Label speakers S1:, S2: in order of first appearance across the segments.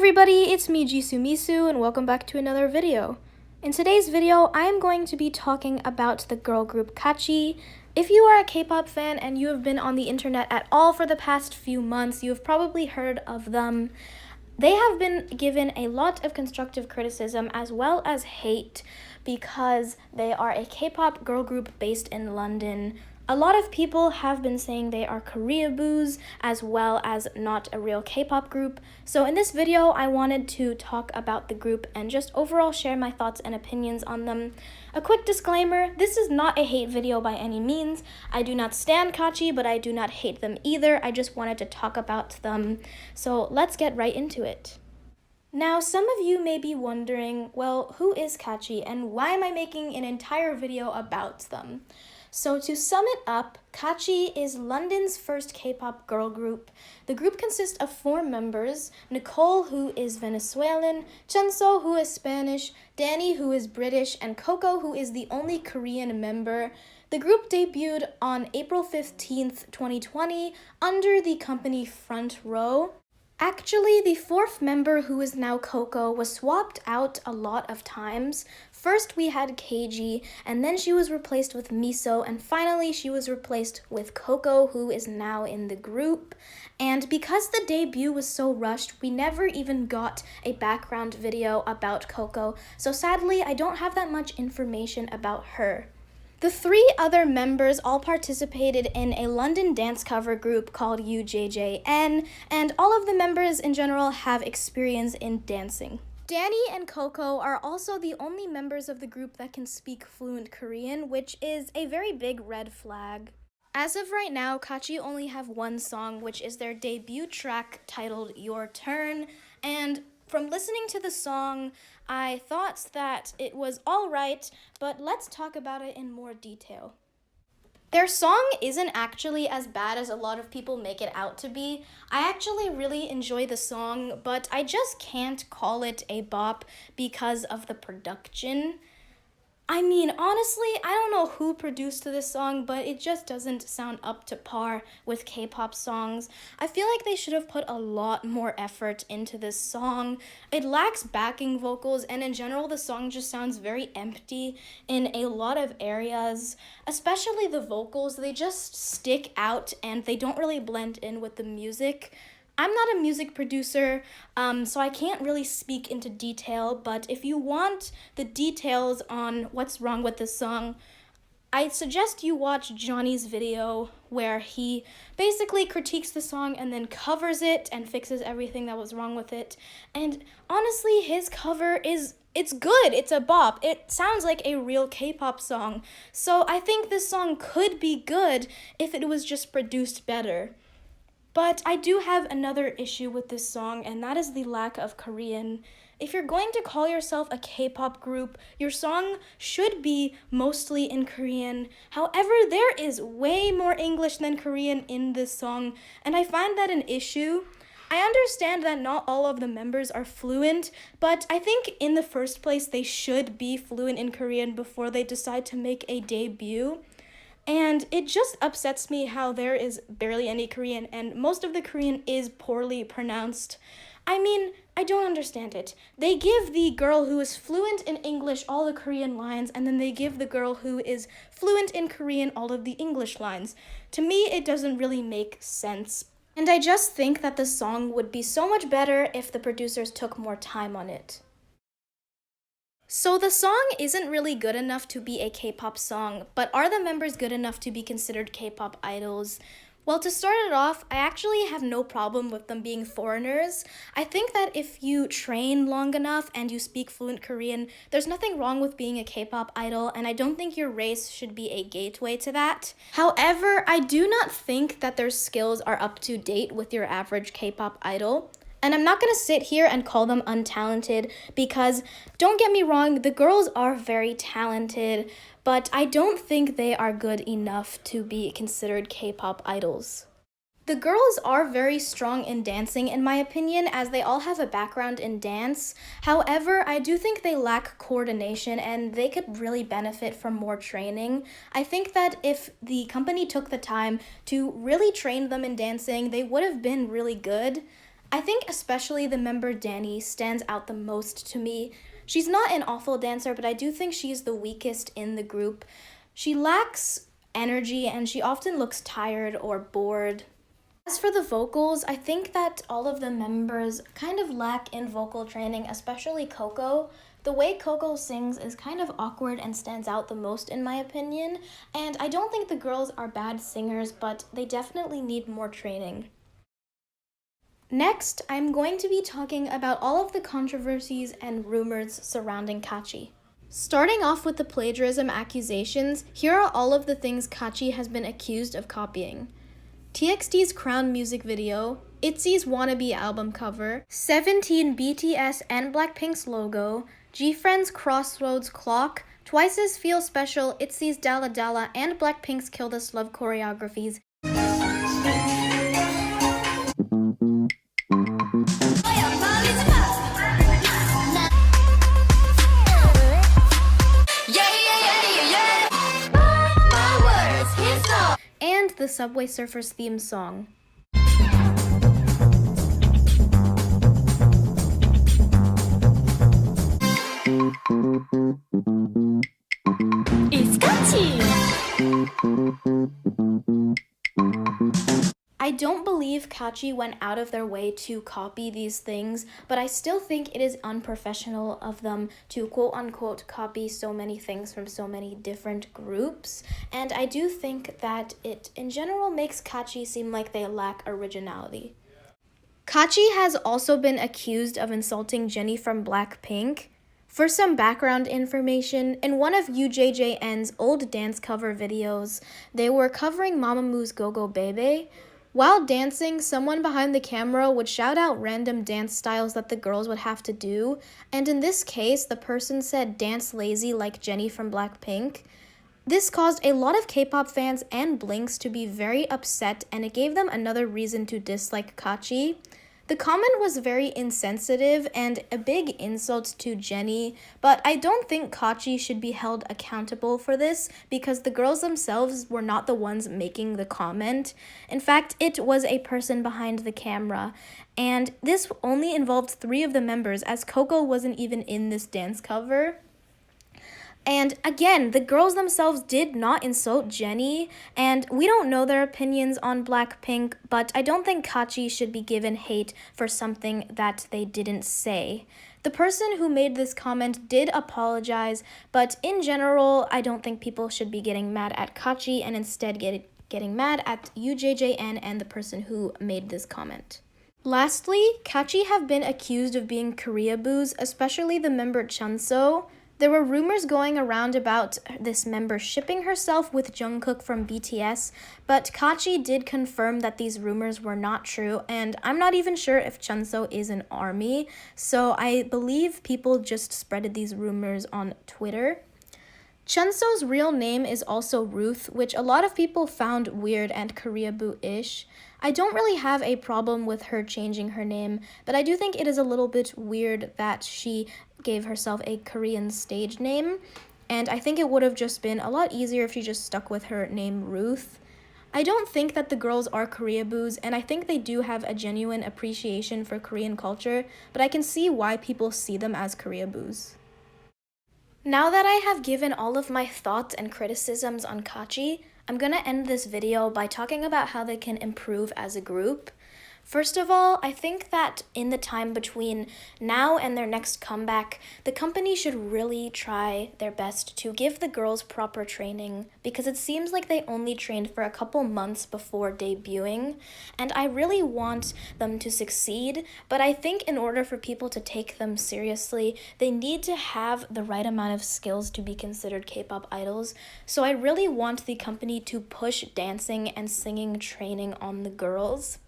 S1: everybody, it's me Jisoo Misu and welcome back to another video. In today's video, I am going to be talking about the girl group Kaachi. If you are a K-pop fan and you have been on the internet at all for the past few months, you have probably heard of them. They have been given a lot of constructive criticism as well as hate because they are a K-pop girl group based in London. A lot of people have been saying they are Koreaboos as well as not a real K-pop group. So in this video, I wanted to talk about the group and just overall share my thoughts and opinions on them. A quick disclaimer, this is not a hate video by any means. I do not stan Kaachi, but I do not hate them either. I just wanted to talk about them. So let's get right into it. Now, some of you may be wondering, well, who is Kaachi and why am I making an entire video about them? So to sum it up, Kaachi is London's first K-pop girl group. The group consists of 4 members, Nicole, who is Venezuelan, Chunso, who is Spanish, Danny, who is British, and Coco, who is the only Korean member. The group debuted on April 15th, 2020 under the company Front Row. Actually, the 4th member, who is now Coco, was swapped out a lot of times. First we had Kaachi, and then she was replaced with Miso, and finally she was replaced with Coco, who is now in the group. And because the debut was so rushed, we never even got a background video about Coco, so sadly I don't have that much information about her. The 3 other members all participated in a London dance cover group called UJJN, and all of the members in general have experience in dancing. Danny and Coco are also the only members of the group that can speak fluent Korean, which is a very big red flag. As of right now, Kaachi only have one song, which is their debut track titled Your Turn, and from listening to the song, I thought that it was alright, but let's talk about it in more detail. Their song isn't actually as bad as a lot of people make it out to be. I actually really enjoy the song, but I just can't call it a bop because of the production. I mean, honestly, I don't know who produced this song, but it just doesn't sound up to par with K-pop songs. I feel like they should have put a lot more effort into this song. It lacks backing vocals, and in general, the song just sounds very empty in a lot of areas. Especially the vocals, they just stick out and they don't really blend in with the music. I'm not a music producer, so I can't really speak into detail, but if you want the details on what's wrong with this song, I suggest you watch Johnny's video where he basically critiques the song and then covers it and fixes everything that was wrong with it. And honestly, his cover it's good, it's a bop. It sounds like a real K-pop song. So I think this song could be good if it was just produced better. But I do have another issue with this song, and that is the lack of Korean. If you're going to call yourself a K-pop group, your song should be mostly in Korean. However, there is way more English than Korean in this song, and I find that an issue. I understand that not all of the members are fluent, but I think in the first place they should be fluent in Korean before they decide to make a debut. And it just upsets me how there is barely any Korean, and most of the Korean is poorly pronounced. I mean, I don't understand it. They give the girl who is fluent in English all the Korean lines, and then they give the girl who is fluent in Korean all of the English lines. To me, it doesn't really make sense. And I just think that the song would be so much better if the producers took more time on it. So the song isn't really good enough to be a K-pop song, but are the members good enough to be considered K-pop idols? Well, to start it off, I actually have no problem with them being foreigners. I think that if you train long enough and you speak fluent Korean, there's nothing wrong with being a K-pop idol, and I don't think your race should be a gateway to that. However, I do not think that their skills are up to date with your average K-pop idol. And I'm not going to sit here and call them untalented because, don't get me wrong, the girls are very talented, but I don't think they are good enough to be considered K-pop idols. The girls are very strong in dancing, in my opinion, as they all have a background in dance. However, I do think they lack coordination and they could really benefit from more training. I think that if the company took the time to really train them in dancing, they would have been really good. I think especially the member Danny stands out the most to me. She's not an awful dancer, but I do think she's the weakest in the group. She lacks energy and she often looks tired or bored. As for the vocals, I think that all of the members kind of lack in vocal training, especially Coco. The way Coco sings is kind of awkward and stands out the most in my opinion, and I don't think the girls are bad singers, but they definitely need more training. Next, I'm going to be talking about all of the controversies and rumors surrounding Kaachi. Starting off with the plagiarism accusations, here are all of the things Kaachi has been accused of copying. TXT's Crown music video, ITZY's Wannabe album cover, 17 BTS and Blackpink's logo, GFriend's Crossroads clock, Twice's Feel Special, ITZY's Dalla Dalla, and Blackpink's Kill This Love choreographies. And the Subway Surfers theme song. It's Kaachi! I don't believe Kaachi went out of their way to copy these things, but I still think it is unprofessional of them to quote-unquote copy so many things from so many different groups, and I do think that it in general makes Kaachi seem like they lack originality. Kaachi has also been accused of insulting Jennie from Blackpink. For some background information, in one of UJJN's old dance cover videos, they were covering Mamamoo's Go Go Bebe. While dancing, someone behind the camera would shout out random dance styles that the girls would have to do, and in this case, the person said dance lazy like Jennie from Blackpink. This caused a lot of K-pop fans and Blinks to be very upset, and it gave them another reason to dislike Kaachi. The comment was very insensitive and a big insult to Jennie, but I don't think Kaachi should be held accountable for this because the girls themselves were not the ones making the comment. In fact, it was a person behind the camera, and this only involved 3 of the members as Coco wasn't even in this dance cover. And again, the girls themselves did not insult Jennie, and we don't know their opinions on Blackpink, but I don't think Kaachi should be given hate for something that they didn't say. The person who made this comment did apologize, but in general, I don't think people should be getting mad at Kaachi and instead getting mad at UJJN and the person who made this comment. Lastly, Kaachi have been accused of being Koreaboos, especially the member Chunso. There were rumors going around about this member shipping herself with Jungkook from BTS, but Kaachi did confirm that these rumors were not true, and I'm not even sure if Chunso is an ARMY, so I believe people just spreaded these rumors on Twitter. Chunso's real name is also Ruth, which a lot of people found weird and Koreaboo-ish. I don't really have a problem with her changing her name, but I do think it is a little bit weird that she gave herself a Korean stage name, and I think it would have just been a lot easier if she just stuck with her name Ruth. I don't think that the girls are Koreaboos, and I think they do have a genuine appreciation for Korean culture, but I can see why people see them as Koreaboos. Now that I have given all of my thoughts and criticisms on Kaachi, I'm gonna end this video by talking about how they can improve as a group. First of all, I think that in the time between now and their next comeback, the company should really try their best to give the girls proper training because it seems like they only trained for a couple months before debuting, and I really want them to succeed, but I think in order for people to take them seriously, they need to have the right amount of skills to be considered K-pop idols, so I really want the company to push dancing and singing training on the girls.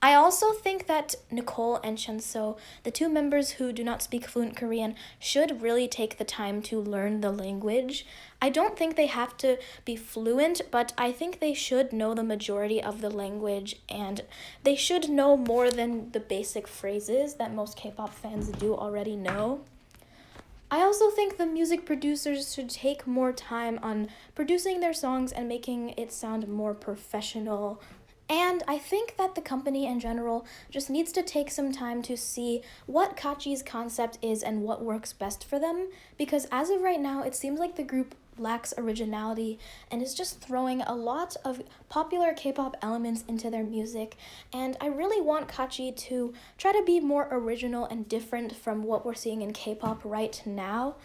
S1: I also think that Nicole and Chunso, the 2 members who do not speak fluent Korean, should really take the time to learn the language. I don't think they have to be fluent, but I think they should know the majority of the language, and they should know more than the basic phrases that most K-pop fans do already know. I also think the music producers should take more time on producing their songs and making it sound more professional And I think that the company in general just needs to take some time to see what Kaachi's concept is and what works best for them, because as of right now, it seems like the group lacks originality and is just throwing a lot of popular K-pop elements into their music, and I really want Kaachi to try to be more original and different from what we're seeing in K-pop right now.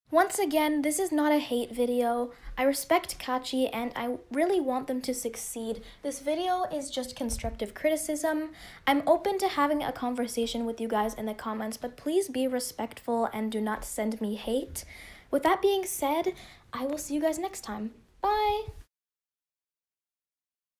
S1: Once again, this is not a hate video. I respect Kaachi and I really want them to succeed. This video is just constructive criticism. I'm open to having a conversation with you guys in the comments, but please be respectful and do not send me hate. With that being said, I will see you guys next time. Bye!